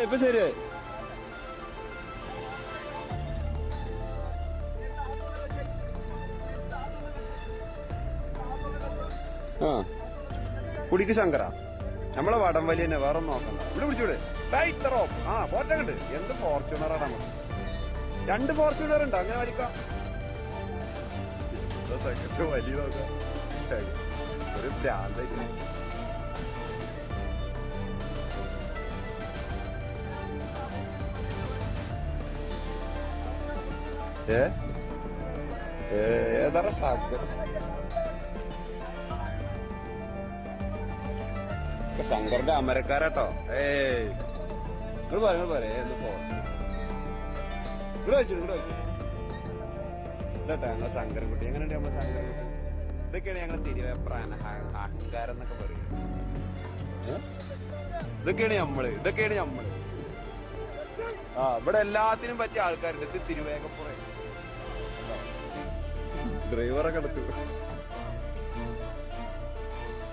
ഇപ്പൊ ശരിയായി. ആ കുടിക്ക് ശങ്കര നമ്മളെ വടംവലി തന്നെ, വേറെ നോക്കണ്ട. ഇവിടെ പിടിച്ചൂടെ ബൈറ്ററോ. ആ പോറ്റങ്ങണ്ട്. എന്ത് ഫോർച്യൂണറാണ് നമുക്ക്. 2 ഫോർച്യൂണർ ഉണ്ട്. അങ്ങനെ വലിക്കാം. വലിയ നോക്കാം. ഒരു ഭ്രാന്തായിട്ട്. ഏതാ ശാക്തർ ശങ്കറിന്റെ അമരക്കാരാട്ടോ. ഇങ്ങോട്ട് പോരെ എന്ത് ഇവിടെ വെച്ചു ഇതട്ടെ ഞങ്ങളെ ശങ്കരൻകുട്ടി. എങ്ങനെയുണ്ട് നമ്മളെ ശങ്കരൻകുട്ടി? ഇതൊക്കെയാണ് ഞങ്ങളെ തിരുവേപ്രാന അഹങ്കാരം എന്നൊക്കെ പറയുന്നത്. ഇതൊക്കെയാണ് നമ്മള്. ആ ഇവിടെ എല്ലാത്തിനും പറ്റിയ ആൾക്കാരുണ്ട്. ഇത് തിരുവേഗപ്പുറം ഡ്രൈവറൊക്കെ എടുത്തു.